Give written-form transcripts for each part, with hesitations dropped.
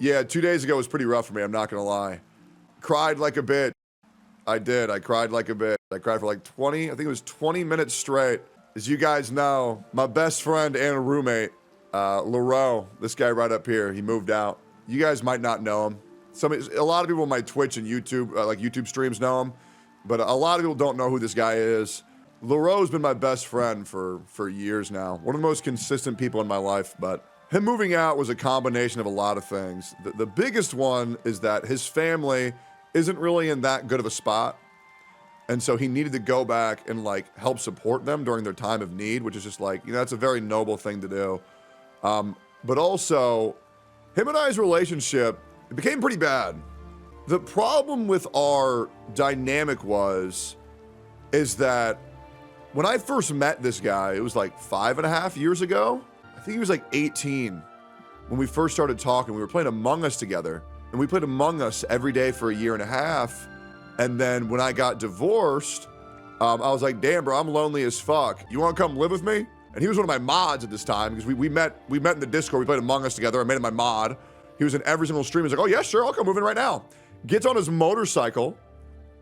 Yeah, 2 days ago was pretty rough for me, I'm not gonna lie. Cried like a bitch. I did, I cried like a bitch. I cried for like 20, I think it was 20 minutes straight. As you guys know, my best friend and roommate, Laro, this guy right up here, he moved out. You guys might not know him. A lot of people on my Twitch and YouTube, like YouTube streams know him, but a lot of people don't know who this guy is. Laro's been my best friend for years now. One of the most consistent people in my life, but him moving out was a combination of a lot of things. The biggest one is that his family isn't really in that good of a spot. And so he needed to go back and like help support them during their time of need, which is just like, you know, that's a very noble thing to do. But also, him and I's relationship, it became pretty bad. The problem with our dynamic is that when I first met this guy, it was like 5.5 years ago. I think he was like 18 when we first started talking. We were playing Among Us together, and we played Among Us every day for 1.5 years. And then when I got divorced, I was like, damn, bro, I'm lonely as fuck. You want to come live with me? And he was one of my mods at this time because we met in the Discord. We played Among Us together. I made him my mod. He was in every single stream. He's like, oh yeah, sure, I'll come move in right now. Gets on his motorcycle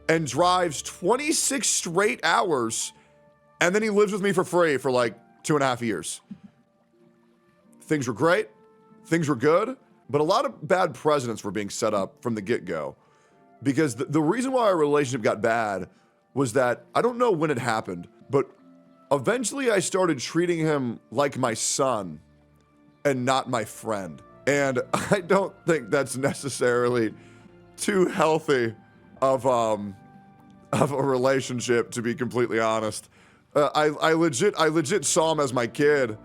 and drives 26 straight hours. And then he lives with me for free for like 2.5 years. Things were great. Things were good. But a lot of bad precedents were being set up from the get-go. Because the reason why our relationship got bad was that, I don't know when it happened, but eventually I started treating him like my son and not my friend. And I don't think that's necessarily too healthy of a relationship, to be completely honest. I legit saw him as my kid.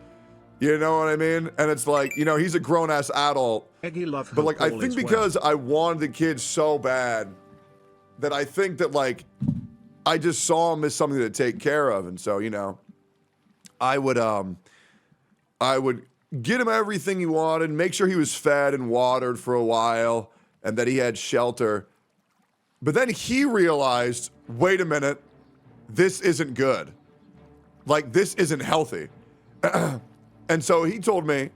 You know what I mean? And it's like, you know, he's a grown-ass adult. But like, I think because I wanted the kid so bad that I think that like, I just saw him as something to take care of. And so, you know, I would get him everything he wanted, make sure he was fed and watered for a while, and that he had shelter. But then he realized, wait a minute, this isn't good. Like, this isn't healthy. And so he told me,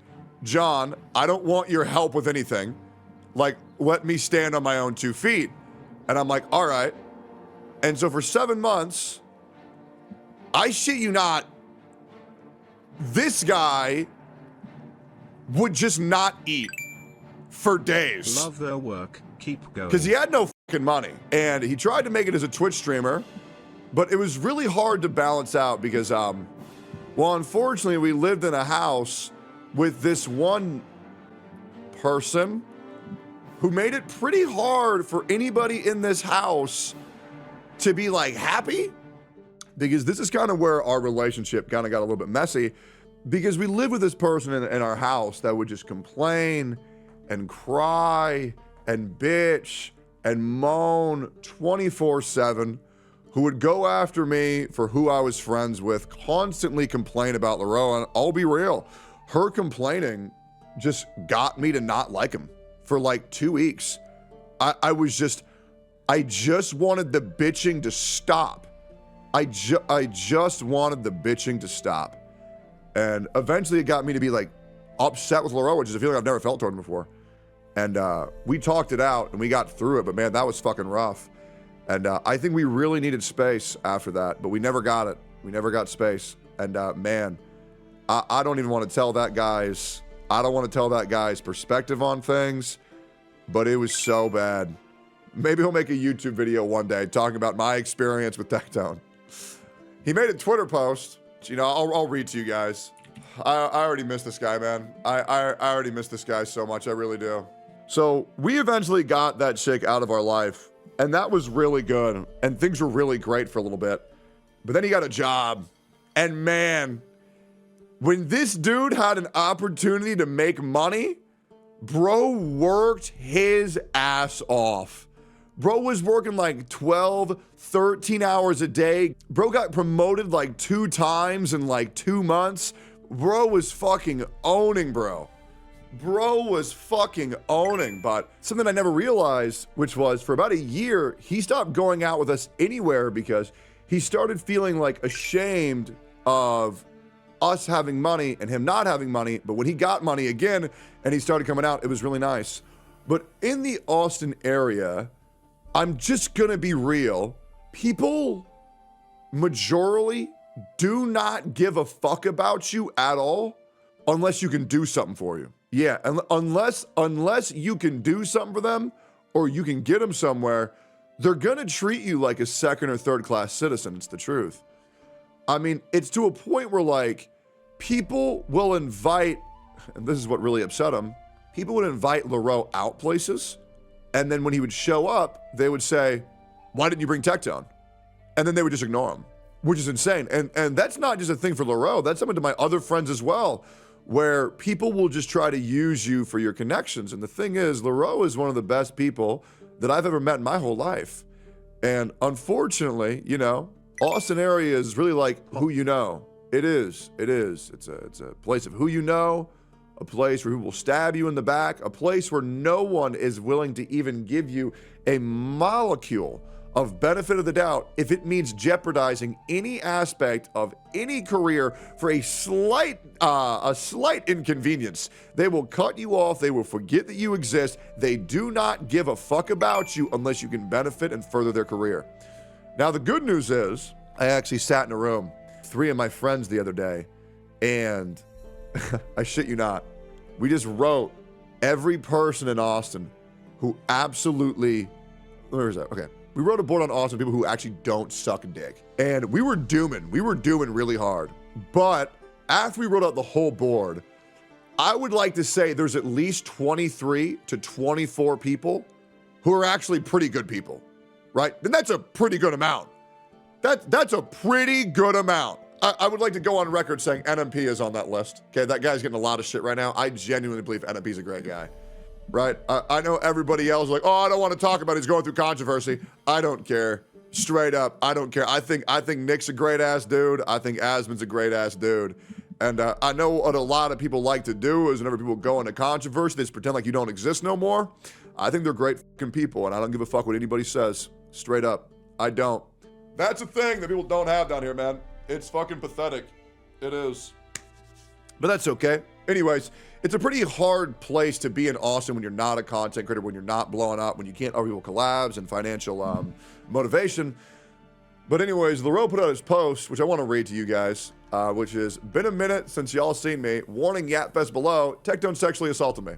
John, I don't want your help with anything. Like, let me stand on my own 2 feet. And I'm like, all right. And so for 7 months, I shit you not, this guy would just not eat for days. Love their work. Keep going. Because he had no fucking money. And he tried to make it as a Twitch streamer, but it was really hard to balance out because, well, unfortunately, we lived in a house with this one person who made it pretty hard for anybody in this house to be like happy, because this is kind of where our relationship kind of got a little bit messy, because we lived with this person in our house that would just complain and cry and bitch and moan 24/7, who would go after me for who I was friends with, constantly complain about Laro. And I'll be real, her complaining just got me to not like him for like 2 weeks. I just wanted the bitching to stop. I just wanted the bitching to stop. And eventually it got me to be like upset with Laro, which is a feeling I've never felt toward him before. And we talked it out and we got through it, but man, that was fucking rough. And I think we really needed space after that, but we never got it. We never got space. And man, I don't even want to tell that guy's, I don't want to tell that guy's perspective on things, but it was so bad. Maybe he'll make a YouTube video one day talking about my experience with Tectone. He made a Twitter post. You know, I'll read to you guys. I already miss this guy, man. I already miss this guy so much. I really do. So we eventually got that chick out of our life, and that was really good. And things were really great for a little bit. But then he got a job. And man, when this dude had an opportunity to make money, bro worked his ass off. Bro was working like 12, 13 hours a day. Bro got promoted like 2 times in like 2 months. Bro was fucking owning, bro. Bro was fucking owning. But something I never realized, which was for about a year, he stopped going out with us anywhere because he started feeling like ashamed of us having money and him not having money. But when he got money again and he started coming out, it was really nice. But in the Austin area, I'm just gonna be real. People majorly do not give a fuck about you at all unless you can do something for you. Yeah, unless you can do something for them or you can get them somewhere, they're gonna treat you like a second or third class citizen. It's the truth. I mean, it's to a point where like people will invite, and this is what really upset them, people would invite Laro out places, and then when he would show up, they would say, why didn't you bring Tectone? And then they would just ignore him, which is insane. And that's not just a thing for Laro, that's something to my other friends as well, where people will just try to use you for your connections. And the thing is, Laro is one of the best people that I've ever met in my whole life. And unfortunately, you know, Austin area is really like who you know. It is. It's a place of who you know, a place where people will stab you in the back, a place where no one is willing to even give you a molecule of benefit of the doubt if it means jeopardizing any aspect of any career for a slight inconvenience. They will cut you off. They will forget that you exist. They do not give a fuck about you unless you can benefit and further their career. Now, the good news is I actually sat in a room, 3 of my friends the other day, and I shit you not, we just wrote every person in Austin who absolutely, where is that? Okay. We wrote a board on Austin, people who actually don't suck dick. And we were dooming really hard. But after we wrote out the whole board, I would like to say there's at least 23 to 24 people who are actually pretty good people, right? And that's a pretty good amount. That's a pretty good amount. I would like to go on record saying NMP is on that list. Okay, that guy's getting a lot of shit right now. I genuinely believe NMP's a great guy. Right? I know everybody else is like, oh, I don't want to talk about it. He's going through controversy. I don't care. Straight up, I don't care. I think Nick's a great ass dude. I think Asmon's a great ass dude. And I know what a lot of people like to do is whenever people go into controversy, they just pretend like you don't exist no more. I think they're great fucking people, and I don't give a fuck what anybody says. Straight up, I don't. That's a thing that people don't have down here, man. It's fucking pathetic. It is. But that's okay. Anyways, it's a pretty hard place to be in Austin when you're not a content creator, when you're not blowing up, when you can't offer people collabs and financial motivation. But anyways, Laro put out his post, which I want to read to you guys, which is, been a minute since y'all seen me. Warning, Yapfest below. Tectone sexually assaulted me.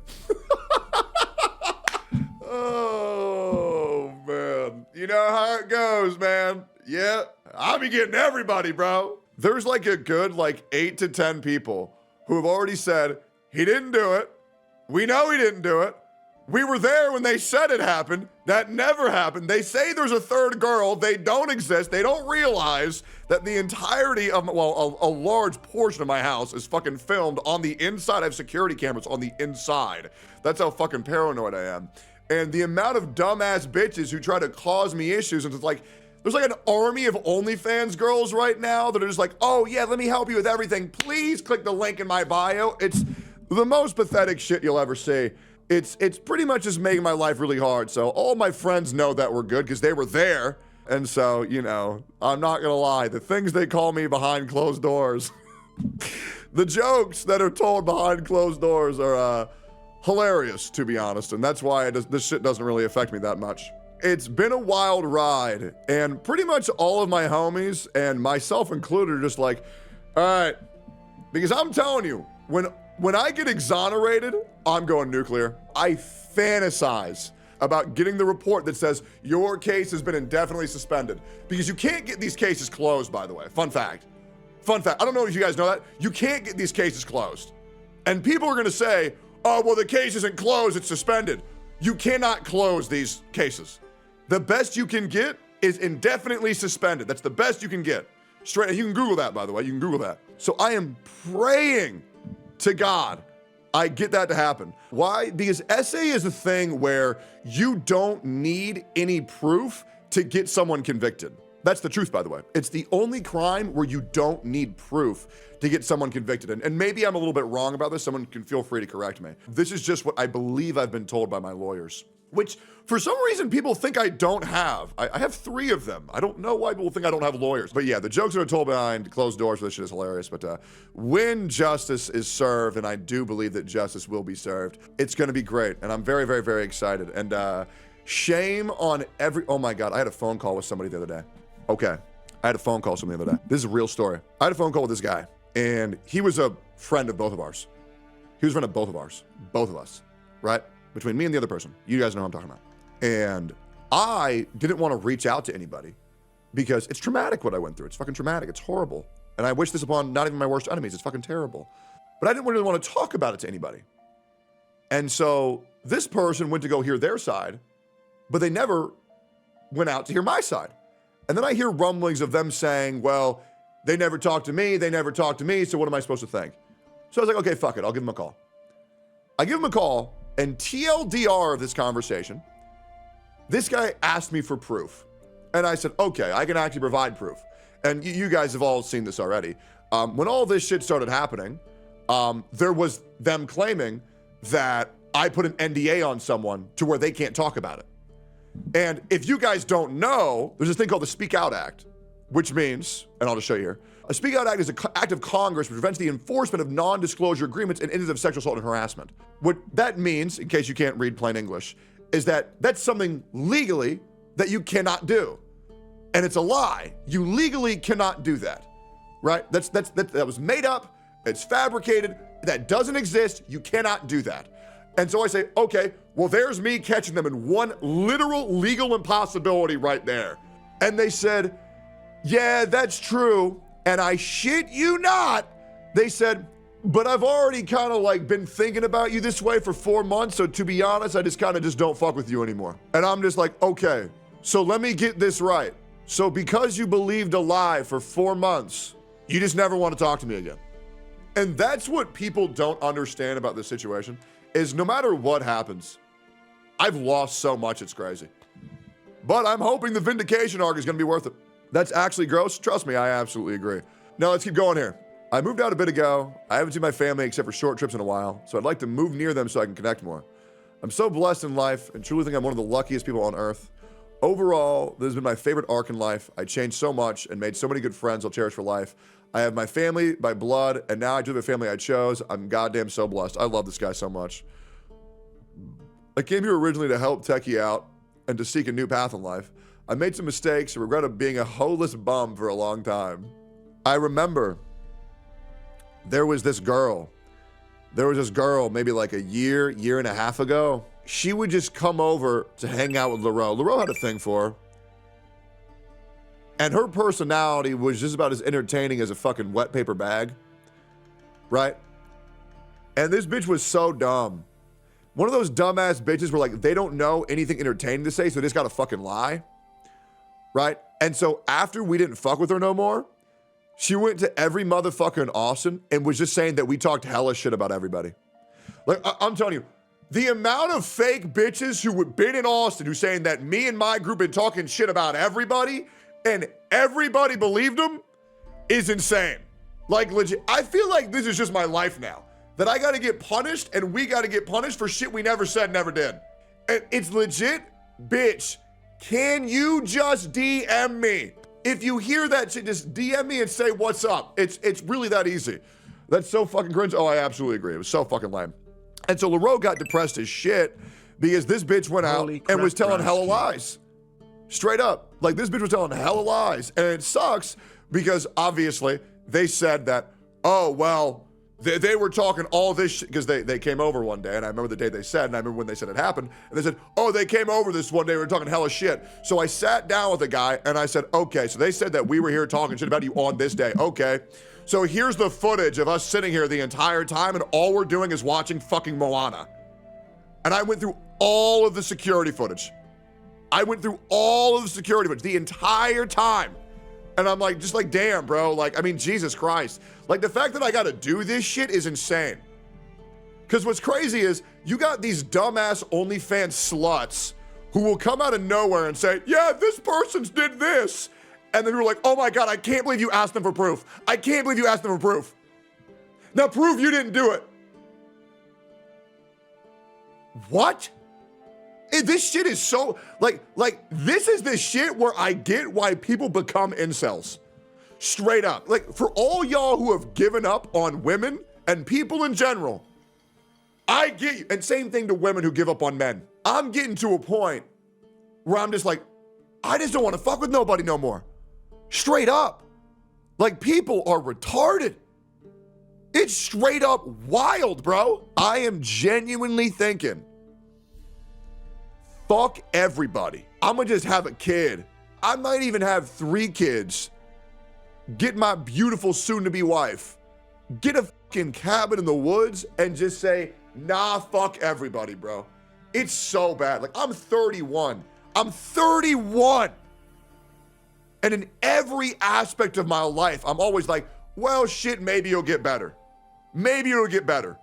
Oh, man. You know how it goes, man. Yeah, I'll be getting everybody, bro. There's like a good 8 to 10 people who have already said, he didn't do it. We know he didn't do it. We were there when they said it happened. That never happened. They say there's a third girl. They don't exist. They don't realize that the entirety of, well, a large portion of my house is fucking filmed on the inside. I have security cameras on the inside. That's how fucking paranoid I am. And the amount of dumbass bitches who try to cause me issues, and it's like, there's like an army of OnlyFans girls right now that are just like, oh yeah, let me help you with everything. Please click the link in my bio. It's the most pathetic shit you'll ever see. It's pretty much just making my life really hard. So all my friends know that we're good because they were there. And so, you know, I'm not gonna lie, the things they call me behind closed doors, the jokes that are told behind closed doors are hilarious, to be honest. And that's why this shit doesn't really affect me that much. It's been a wild ride, and pretty much all of my homies, and myself included, are just like, all right, because I'm telling you, when I get exonerated, I'm going nuclear. I fantasize about getting the report that says your case has been indefinitely suspended, because you can't get these cases closed, by the way. Fun fact. I don't know if you guys know that. You can't get these cases closed. And people are gonna say, oh, well, the case isn't closed, it's suspended. You cannot close these cases. The best you can get is indefinitely suspended. That's the best you can get. Straight, you can Google that, by the way, you can Google that. So I am praying to God I get that to happen. Why? Because SA is a thing where you don't need any proof to get someone convicted. That's the truth, by the way. It's the only crime where you don't need proof to get someone convicted. And maybe I'm a little bit wrong about this. Someone can feel free to correct me. This is just what I believe I've been told by my lawyers. which for some reason people think I don't have. I have 3 of them. I don't know why people think I don't have lawyers. But yeah, the jokes that are told behind closed doors for this shit is hilarious. But when justice is served, and I do believe that justice will be served, it's going to be great. And I'm very, very, very excited. And shame on every, oh my God, I had a phone call with somebody the other day. Okay, I had a phone call with somebody the other day. This is a real story. I had a phone call with this guy, and he was a friend of both of ours. He was a friend of both of ours, both of us, right? Between me and the other person. You guys know what I'm talking about. And I didn't want to reach out to anybody because it's traumatic what I went through. It's fucking traumatic. It's horrible. And I wish this upon not even my worst enemies. It's fucking terrible. But I didn't really want to talk about it to anybody. And so this person went to go hear their side, but they never went out to hear my side. And then I hear rumblings of them saying, well, they never talked to me. They never talked to me. So what am I supposed to think? So I was like, okay, fuck it. I'll give him a call. I give him a call, and TLDR of this conversation, this guy asked me for proof. And I said, okay, I can actually provide proof. And you guys have all seen this already. When all this shit started happening, there was them claiming that I put an NDA on someone to where they can't talk about it. And if you guys don't know, there's this thing called the Speak Out Act, which means, and I'll just show you here, a Speak Out Act is an act of Congress which prevents the enforcement of non-disclosure agreements and incidents of sexual assault and harassment. What that means, in case you can't read plain English, is that that's something legally that you cannot do. And it's a lie. You legally cannot do that, right? That was made up, it's fabricated, that doesn't exist, you cannot do that. And so I say, okay, well, there's me catching them in one literal legal impossibility right there. And they said, yeah, that's true. And I shit you not, they said, but I've already kind of like been thinking about you this way for 4 months. So to be honest, I just kind of just don't fuck with you anymore. And I'm just like, okay, so let me get this right. So because you believed a lie for 4 months, you just never want to talk to me again. And that's what people don't understand about this situation is no matter what happens, I've lost so much, it's crazy. But I'm hoping the vindication arc is gonna be worth it. That's actually gross. Trust me, I absolutely agree. Now let's keep going here. I moved out a bit ago. I haven't seen my family except for short trips in a while, so I'd like to move near them so I can connect more. I'm so blessed in life and truly think I'm one of the luckiest people on earth. Overall, this has been my favorite arc in life. I changed so much and made so many good friends I'll cherish for life. I have my family by blood, and now I do have a family I chose. I'm goddamn so blessed. I love this guy so much. I came here originally to help Techie out and to seek a new path in life. I made some mistakes and regretted being a hoeless bum for a long time. I remember there was this girl maybe like a year and a half ago. She would just come over to hang out with Laro. Laro had a thing for her. And her personality was just about as entertaining as a fucking wet paper bag, right? And this bitch was so dumb. One of those dumbass bitches where like they don't know anything entertaining to say, so they just gotta fucking lie, right? And so after we didn't fuck with her no more, she went to every motherfucker in Austin and was just saying that we talked hella shit about everybody. Like, I'm telling you, the amount of fake bitches who had been in Austin who saying that me and my group been talking shit about everybody and everybody believed them is insane. Like legit, I feel like this is just my life now. That I gotta get punished and we gotta get punished for shit we never said, never did. And it's legit, bitch, can you just DM me? If you hear that shit, just DM me and say what's up. It's really that easy. That's so fucking cringe. Oh, I absolutely agree. It was so fucking lame. And so Laro got depressed as shit because this bitch went out and was telling hella lies. Straight up. Like this bitch was telling hella lies. And it sucks because obviously they said that, oh, well, they were talking all this shit because they came over one day, and I remember the day they said, and I remember when they said it happened, and they said, oh, they came over this one day, we were talking hella shit. So I sat down with the guy, and I said, okay, so they said that we were here talking shit about you on this day. Okay, so here's the footage of us sitting here the entire time, and all we're doing is watching fucking Moana. And I went through all of the security footage. The entire time. And I'm like, just like, damn, bro. Like, I mean, Jesus Christ. Like, the fact that I gotta do this shit is insane. Because what's crazy is you got these dumbass OnlyFans sluts who will come out of nowhere and say, yeah, this person's did this. And then you're like, oh my God, I can't believe you asked them for proof. Now prove you didn't do it. What? This shit is so, like, this is the shit where I get why people become incels. Straight up. Like, for all y'all who have given up on women and people in general, I get you. And same thing to women who give up on men. I'm getting to a point where I'm just like, I just don't want to fuck with nobody no more. Straight up. Like, people are retarded. It's straight up wild, bro. I am genuinely thinking, fuck everybody. I'm gonna just have a kid. I might even have 3 kids. Get my beautiful soon-to-be wife. Get a fucking cabin in the woods and just say, nah, fuck everybody, bro. It's so bad. Like, I'm 31. I'm 31. And in every aspect of my life, I'm always like, well, shit, maybe it'll get better. Maybe it'll get better.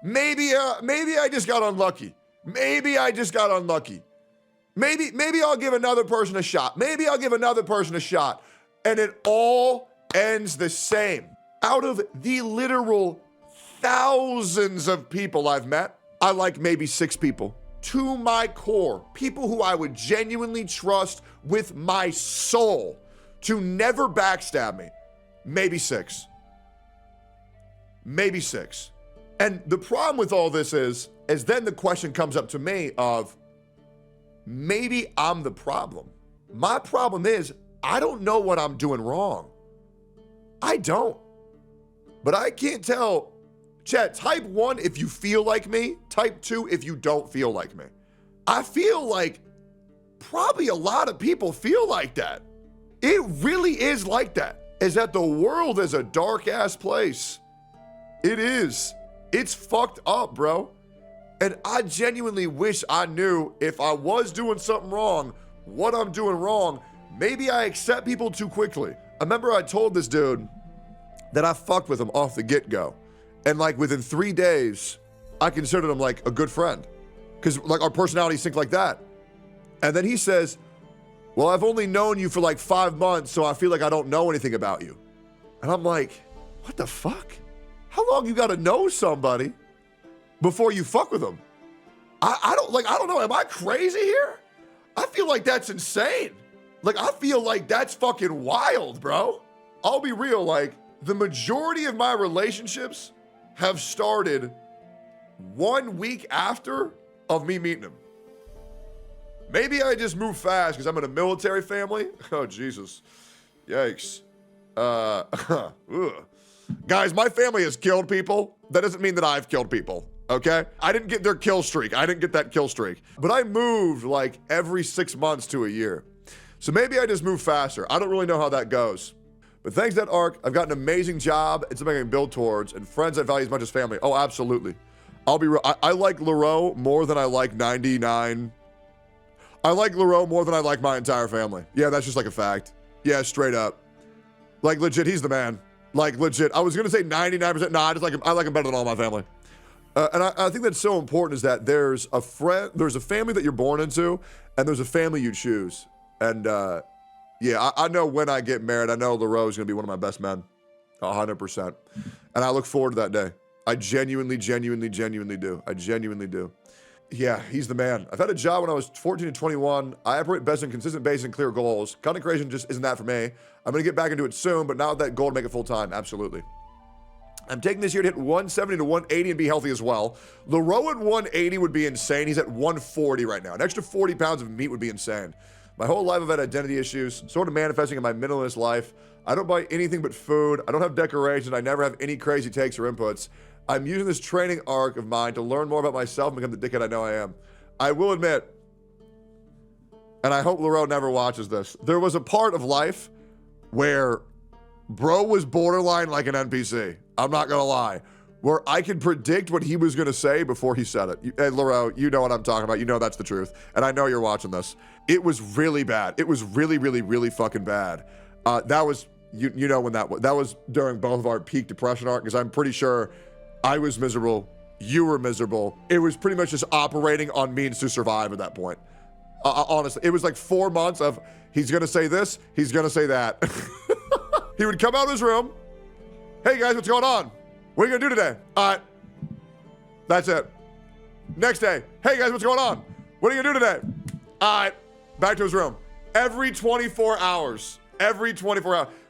Maybe I just got unlucky. Maybe I just got unlucky. Maybe I'll give another person a shot. Maybe I'll give another person a shot. And it all ends the same. Out of the literal thousands of people I've met, I like maybe 6 people. To my core, people who I would genuinely trust with my soul to never backstab me. Maybe 6. Maybe 6. And the problem with all this is then the question comes up to me of, maybe I'm the problem. My problem is, I don't know what I'm doing wrong. I don't. But I can't tell. Chat, type 1 if you feel like me. Type 2 if you don't feel like me. I feel like probably a lot of people feel like that. It really is like that. Is that the world is a dark ass place. It is. It's fucked up, bro. And I genuinely wish I knew if I was doing something wrong, what I'm doing wrong. Maybe I accept people too quickly. I remember I told this dude that I fucked with him off the get-go. And like within 3 days, I considered him like a good friend. Because like our personalities sync like that. And then he says, well, I've only known you for like 5 months, so I feel like I don't know anything about you. And I'm like, what the fuck? How long you gotta know somebody before you fuck with them? I don't know, am I crazy here? I feel like that's insane. Like, I feel like that's fucking wild, bro. I'll be real, like, the majority of my relationships have started 1 week after of me meeting him. Maybe I just move fast because I'm in a military family. Oh, Jesus. Yikes. Guys, my family has killed people. That doesn't mean that I've killed people, okay? I didn't get their kill streak. I didn't get that kill streak. But I moved like every 6 months to a year. So maybe I just move faster. I don't really know how that goes. But thanks to that arc, I've got an amazing job. It's something I can build towards, and friends I value as much as family. Oh, absolutely. I'll be real. I like Laro more than I like 99. I like Laro more than I like my entire family. Yeah, that's just like a fact. Yeah, straight up. Like, legit, he's the man. Like, legit. I was going to say 99%. Nah, I like him better than all my family. And I think that's so important, is that there's a family that you're born into, and there's a family you choose. And yeah, I know when I get married, I know Laro is going to be one of my best men. 100%. And I look forward to that day. I genuinely do. I genuinely do. Yeah, he's the man. I've had a job when I was 14 to 21. I operate best in consistent base and clear goals. Content creation just isn't that for me. I'm going to get back into it soon, but not with that goal to make it full time. Absolutely. I'm taking this year to hit 170 to 180 and be healthy as well. Laro at 180 would be insane. He's at 140 right now. An extra 40 pounds of meat would be insane. My whole life I've had identity issues, sort of manifesting in my minimalist life. I don't buy anything but food. I don't have decorations. I never have any crazy takes or inputs. I'm using this training arc of mine to learn more about myself and become the dickhead I know I am. I will admit, and I hope Laro never watches this, there was a part of life where bro was borderline like an NPC. I'm not gonna lie. Where I could predict what he was gonna say before he said it. Hey, Laro, you know what I'm talking about. You know that's the truth. And I know you're watching this. It was really bad. It was really fucking bad. That was, you know when that was during both of our peak depression arc, because I'm pretty sure I was miserable, you were miserable. It was pretty much just operating on means to survive at that point. Honestly, it was like 4 months of, he's gonna say this, he's gonna say that. He would come out of his room. Hey guys, what's going on? What are you gonna do today? That's it. Next day, hey guys, what's going on? What are you gonna do today? All right, back to his room. Every 24 hours,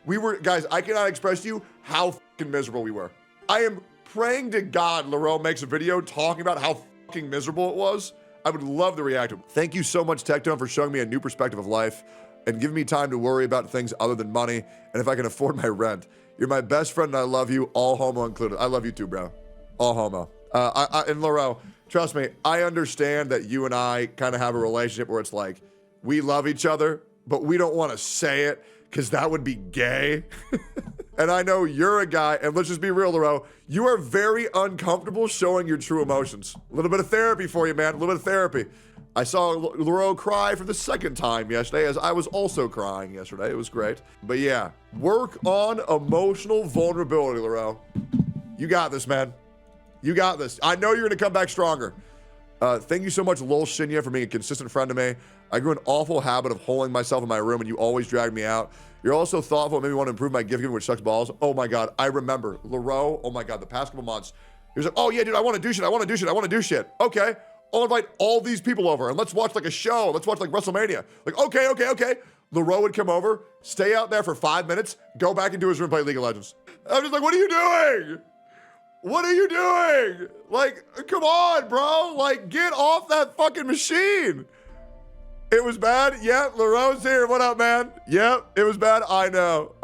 we were, guys, I cannot express to you how fucking miserable we were. I am praying to God Laro makes a video talking about how fucking miserable it was. I would love to react to it. Thank you so much, Tectone, for showing me a new perspective of life and giving me time to worry about things other than money and if I can afford my rent. You're my best friend and I love you, all homo included. I love you too, bro. All homo. And Laro, trust me, I understand that you and I kind of have a relationship where it's like, we love each other, but we don't want to say it because that would be gay. And I know you're a guy, and let's just be real, Laro, you are very uncomfortable showing your true emotions. A little bit of therapy for you, man, a little bit of therapy. I saw Laro cry for the second time yesterday, as I was also crying yesterday. It was great. But yeah, work on emotional vulnerability, Laro. You got this, man. You got this. I know you're gonna come back stronger. Thank you so much, Lol Shinya, for being a consistent friend to me. I grew an awful habit of holding myself in my room, and you always dragged me out. You're also thoughtful and made me want to improve my gift giving, which sucks balls. Oh my God, I remember. Laro, oh my God, the past couple months, he was like, oh yeah, dude, I want to do shit, I want to do shit, I want to do shit. Okay, I'll invite all these people over, and let's watch like a show. Let's watch like WrestleMania. Like, okay. Laro would come over, stay out there for 5 minutes, go back into his room, play League of Legends. I'm just like, what are you doing? What are you doing? Like, come on, bro. Like, get off that fucking machine. It was bad. Yep, Laro's here. What up, man? Yep, it was bad. I know.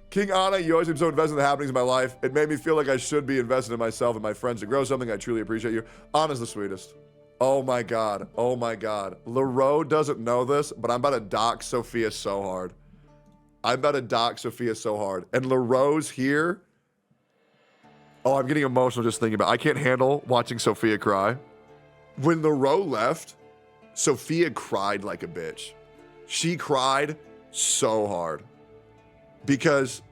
King Anna, you always seem so invested in the happenings of my life. It made me feel like I should be invested in myself and my friends to grow something. I truly appreciate you. Anna's the sweetest. Oh my God. Laro doesn't know this, but I'm about to dox Sophia so hard. And Laro's here. Oh, I'm getting emotional just thinking about it. I can't handle watching Sophia cry. When Laro left, Sophia cried like a bitch. She cried so hard. Because,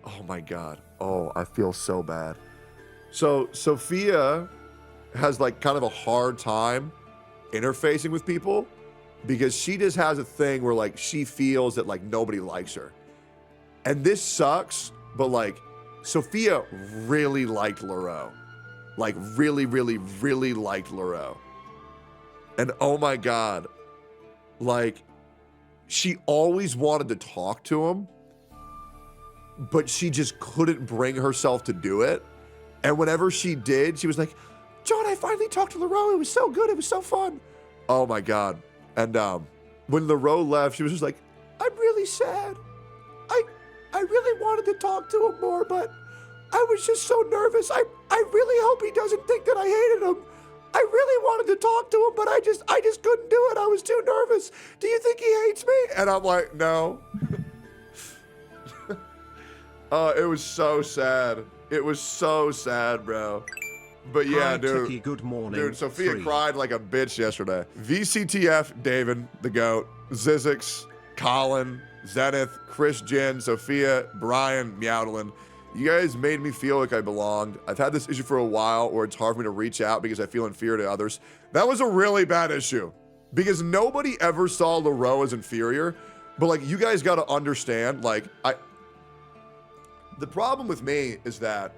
oh my God. Oh, I feel so bad. So Sophia has like kind of a hard time interfacing with people because she just has a thing where like she feels that like nobody likes her. And this sucks, but like Sophia really liked Laro. Like really liked Laro. And oh my God, like she always wanted to talk to him, but she just couldn't bring herself to do it. And whenever she did, she was like, John, I finally talked to Laro. It was so good. It was so fun. Oh my God. And when Laro left, she was just like, I'm really sad. I really wanted to talk to him more, but I was just so nervous. I really hope he doesn't think that I hated him. I really wanted to talk to him, but I just couldn't do it. I was too nervous. Do you think he hates me? And I'm like, no. It was so sad. It was so sad, bro. But yeah, Hi, dude. Techie, good morning. Dude, Sophia cried like a bitch yesterday. VCTF, David, the GOAT, Zizix, Colin, Zenith, Chris Jen, Sophia, Brian, Meowdlin. You guys made me feel like I belonged. I've had this issue for a while where it's hard for me to reach out because I feel inferior to others. That was a really bad issue because nobody ever saw Laro as inferior. But like, you guys got to understand, like, the problem with me is that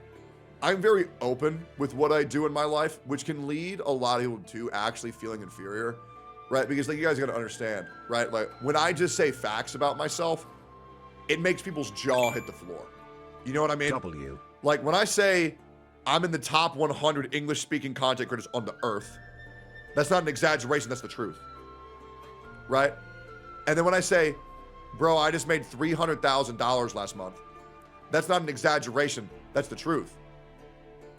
I'm very open with what I do in my life, which can lead a lot of people to actually feeling inferior, right? Because like, you guys got to understand, right? Like when I just say facts about myself, it makes people's jaw hit the floor. You know what I mean? W. Like when I say I'm in the top 100 English speaking content creators on the earth, that's not an exaggeration, that's the truth, right? And then when I say, bro, I just made $300,000 last month, that's not an exaggeration, that's the truth.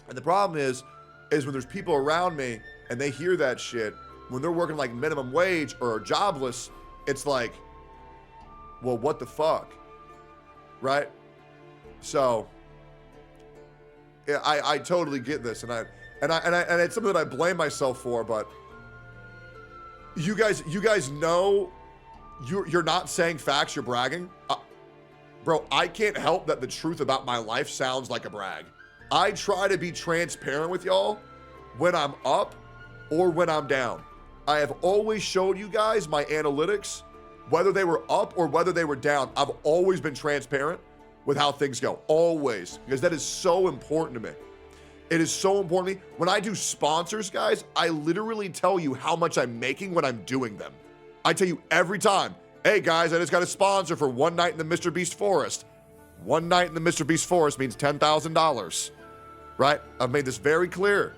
And the problem is when there's people around me and they hear that shit, when they're working like minimum wage or are jobless, it's like, well, what the fuck, right? So, yeah, I totally get this, and it's something that I blame myself for. But you guys know, you're not saying facts, you're bragging, bro. I can't help that the truth about my life sounds like a brag. I try to be transparent with y'all when I'm up or when I'm down. I have always showed you guys my analytics, whether they were up or whether they were down. I've always been transparent with how things go, always, because that is so important to me. It is so important to me. When I do sponsors, guys, I literally tell you how much I'm making when I'm doing them. I tell you every time, hey guys, I just got a sponsor for one night in the Mr. Beast Forest. One night in the Mr. Beast Forest means $10,000, right? I've made this very clear.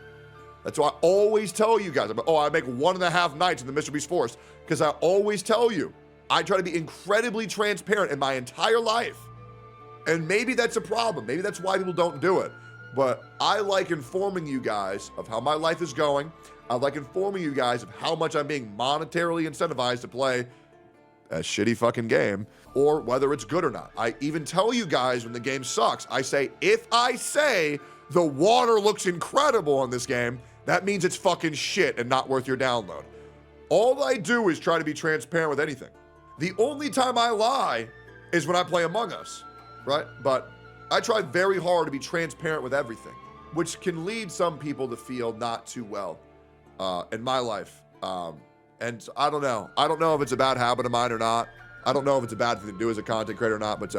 That's why I always tell you guys, I make 1.5 nights in the Mr. Beast Forest, because I always tell you, I try to be incredibly transparent in my entire life. And maybe that's a problem. Maybe that's why people don't do it. But I like informing you guys of how my life is going. I like informing you guys of how much I'm being monetarily incentivized to play a shitty fucking game, or whether it's good or not. I even tell you guys when the game sucks. I say, if I say the water looks incredible on this game, that means it's fucking shit and not worth your download. All I do is try to be transparent with anything. The only time I lie is when I play Among Us, right? But I try very hard to be transparent with everything, which can lead some people to feel not too well in my life. And I don't know. I don't know if it's a bad habit of mine or not. I don't know if it's a bad thing to do as a content creator or not, but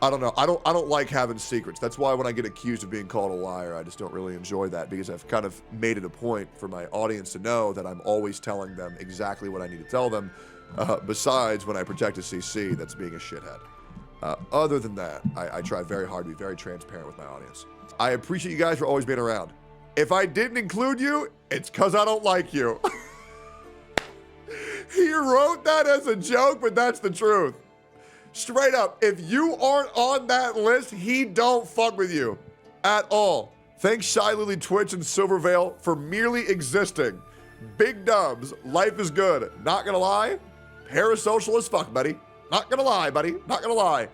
I don't know. I don't like having secrets. That's why when I get accused of being called a liar, I just don't really enjoy that, because I've kind of made it a point for my audience to know that I'm always telling them exactly what I need to tell them, besides when I project a CC that's being a shithead. Other than that, I try very hard to be very transparent with my audience. I appreciate you guys for always being around. If I didn't include you, it's because I don't like you. He wrote that as a joke, but that's the truth. Straight up, if you aren't on that list, he don't fuck with you at all. Thanks Shy Lily Twitch and Silvervale for merely existing. Big dubs, life is good. Not gonna lie, parasocial as fuck, buddy. Not gonna lie, buddy, not gonna lie.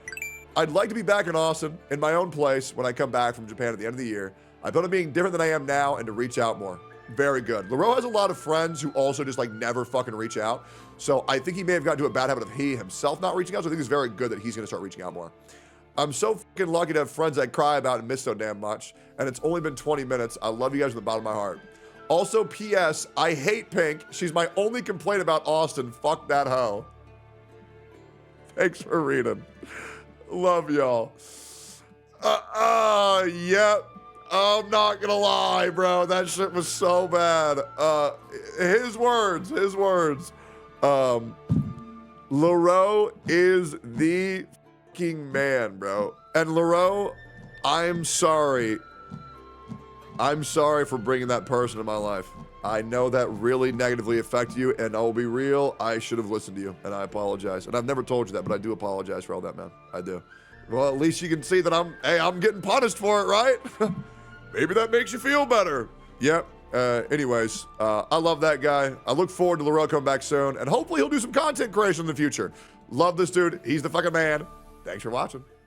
I'd like to be back in Austin, in my own place, when I come back from Japan at the end of the year. I plan on being different than I am now and to reach out more. Very good. Laro has a lot of friends who also just like never fucking reach out. So I think he may have gotten to a bad habit of he himself not reaching out. So I think it's very good that he's gonna start reaching out more. I'm so fucking lucky to have friends I cry about and miss so damn much. And it's only been 20 minutes. I love you guys from the bottom of my heart. Also, P.S. I hate Pink. She's my only complaint about Austin. Fuck that hoe. Thanks for reading. Love y'all. Yep. I'm not gonna lie, bro. That shit was so bad. His words. Laro is the fucking man, bro. And Laro, I'm sorry. I'm sorry for bringing that person in my life. I know that really negatively affected you, and I'll be real, I should have listened to you, and I apologize. And I've never told you that, but I do apologize for all that, man. I do. Well, at least you can see that I'm getting punished for it, right? Maybe that makes you feel better. Yep. Anyways, I love that guy. I look forward to Laro coming back soon, and hopefully he'll do some content creation in the future. Love this dude. He's the fucking man. Thanks for watching.